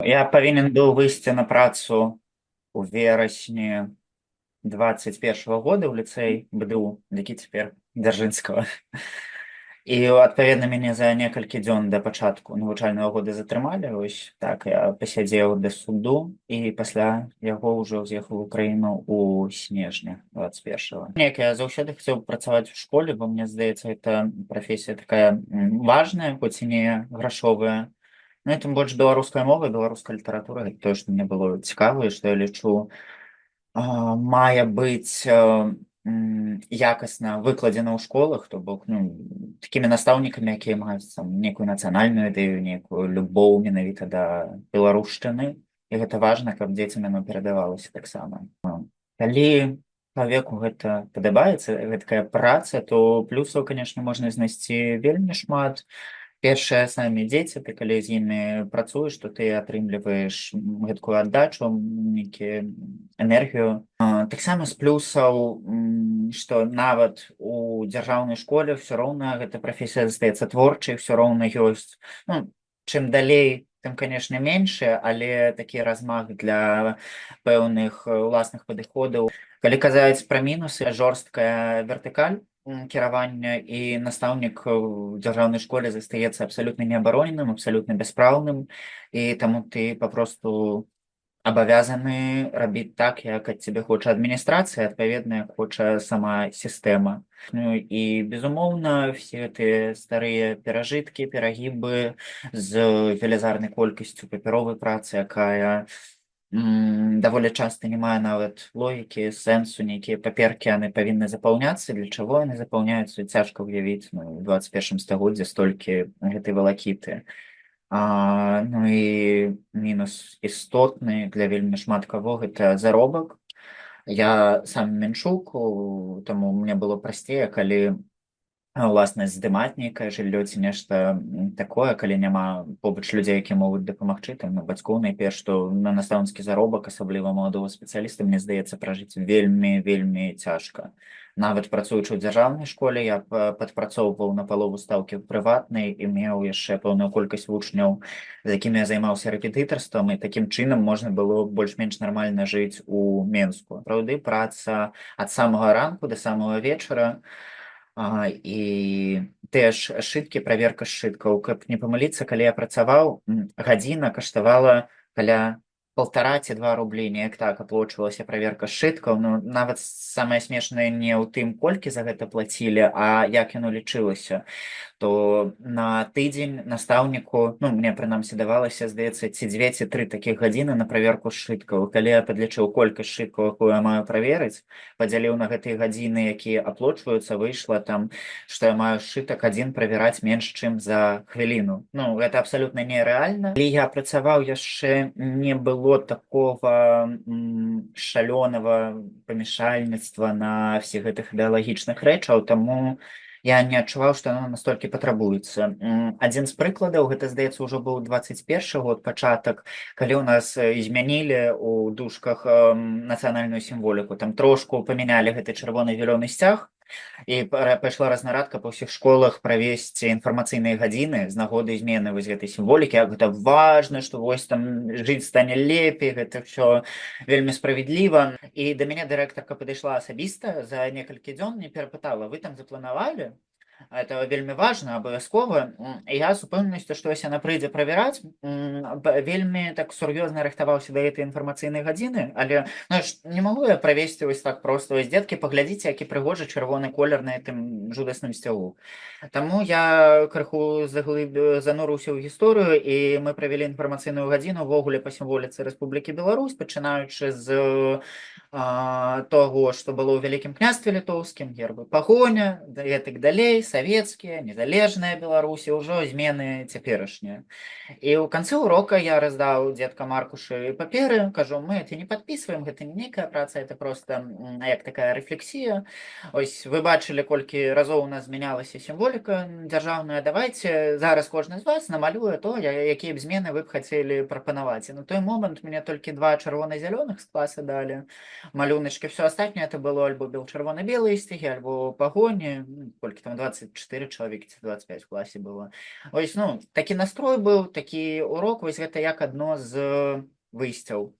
Я павінен быў выйсці на працу у верасні 21-го года ў ліцэй БДУ, які цяпер Дзяржынскага. І адпаведна мяне за некалькі дзён да пачатку навучальнага года затрымалі. Вось так я пасядзеў да суду і пасля яго ўжо з'ехаў у Украіну ў снежні 21-го. Неяк я заўсёды хацеў працаваць у школе, бо мне здаецца, гэта прафесія такая важная, хоць і не грашовая. Ну і тым больш беларуская мова, беларуская літаратура гэта тое, што мне было цікава і што я лічу мае быць якасна выкладзена ў школах, то бок такімі настаўнікамі, якія маюць там некую нацыянальную ідэю, некую любоў менавіта да беларушчыны. І гэта важна, каб дзецям яно перадавалася таксама. Калі чалавеку гэта падабаецца, гэткая праца, то плюсаў, канешне, можна знайсці вельмі шмат. Першае, самі дзеці, ты калі з імі працуеш, то ты атрымліваеш гэткую аддачу, нейкую энергію. Таксама з плюсаў, што нават у дзяржаўнай школе ўсё роўна гэта прафесія застаецца творчай, ўсё роўна ёсць. Чым далей, тым, канешне, меншае, але такі размах для пэўных уласных падыходаў. Калі казаць пра мінусы, жорсткая вертыкаль кіравання і настаўнік у дзяржаўнай школе застаецца абсалютна неабароненым, абсалютна бяспраўным, і таму ты папросту абавязаны рабіць так, як ад цябе хоча адміністрацыя, адпаведна, як хоча сама сістэма. Ну і, безумоўна, все гэтыя старыя перажыткі, перагібы з велізарнай колькасцю папяровай працы, якая даволі часта не мае нават логікі, сэнсу, нейкія паперкі, яны павінны запаўняцца. Для чаго яны запаўняюцца, цяжка ўявіць у 21 стагоддзі столькі гэтай валакіты. Ну і мінус істотны для вельмі шмат каго гэта заробак. Я сам менчук, таму мне было прасцей, калі уласна здымаць нейкае жыллё ці нешта такое, калі няма побач людзей, якія могуць дапамагчы, там бацькоў найперш, што на настаўніцкі заробак, асабліва маладога спецыяліста, мне здаецца, пражыць вельмі вельмі цяжка. Нават працуючы ў дзяржаўнай школе, я падпрацоўваў на палову стаўкі ў прыватнай і меў яшчэ пэўную колькасць вучняў, з якімі я займаўся рэпетытарствам, і такім чынам можна было больш-менш нармальна жыць у Менску. Праўды, праца ад самага ранку да самага вечара, і тыя ж сшыткі, праверка сшыткаў. Каб не памыліцца, калі я працаваў, гадзіна каштавала каля 1,5 ці 2 рублі, неяк так аплачвалася праверка сшыткаў. Ну, нават самае смешнае не ў тым, колькі за гэта плацілі, а як яно лічылася. То на тыдзень настаўніку, мне прынамсі давалася, здаецца, ці 2 ці 3 такіх гадзіны на праверку сшыткаў. Калі я падлічыў колькасць сшыткаў, якую я маю праверыць, падзяліў на гэтыя гадзіны, якія аплочваюцца, выйшла там, што я маю сшытак адзін правяраць менш, чым за хвіліну. Гэта абсалютна нерэальна. Калі я працаваў, яшчэ не было такога шалёнага памяшальніцтва на всіх гэтых ідэалагічных рэчаў, таму я не адчуваў, што яно настолькі патрабуецца. Адзін з прыкладаў, гэта, здаецца, ўжо быў 21 год, пачатак, калі ў нас змянілі ў дужках нацыянальную сімволіку. Там трошку памянялі гэты чырвона-зялёны сцяг, і пайшла разнарадка па ўсіх школах правесці інфармацыйныя гадзіны з нагоды змены вось гэтай сімволікі, як гэта важна, што вось там жыць стане лепей, гэта ўсё вельмі справядліва. І да мяне дырэктарка падышла асабіста за некалькі дзён, мне перапытала: вы там запланавалі? Это вельмі важна, абавязкова. І я з упэўненасцю, што вось яна прыйдзе правяраць, вельмі так сур'ёзна рыхтаваўся да гэтай інфармацыйнай гадзіны, але не магу я правесці вось так проста. Вось, дзеткі, паглядзіце, які прыгожы чырвоны колер на гэтым жудасным сцягу. Таму я крыху занурыўся ў гісторыю, і мы правялі інфармацыйную гадзіну ўвогуле па сімволіцы Рэспублікі Беларусь, пачынаючы з таго, што было ў Вялікім княстве літоўскім, гербы пагоня, і так далей, савецкія, незалежная Беларусь, і ўжо змены цяперашнія. І ў канцы ўрока я раздаў дзеткам аркушы паперы, кажу: мы это не падпісваем, гэта не нейкая праца, это проста як такая рэфлексія. Ось вы бачылі, колькі разоў у нас змянялася сімволіка дзяржаўная, давайце зараз кожны з вас намалюе то, якія б змены вы б хацелі прапанаваць. І на той момант мне толькі 2 чырвона-зялёных з класа далі малюначкі. Все астатняе это было альбо чырвона-белыя сцягі, альбо пагоні, колькі там 24 чалавекі ці 25 у класе было. Вось, ну, такі настрой быў, такі урок, вось гэта як адно з выйсцяў.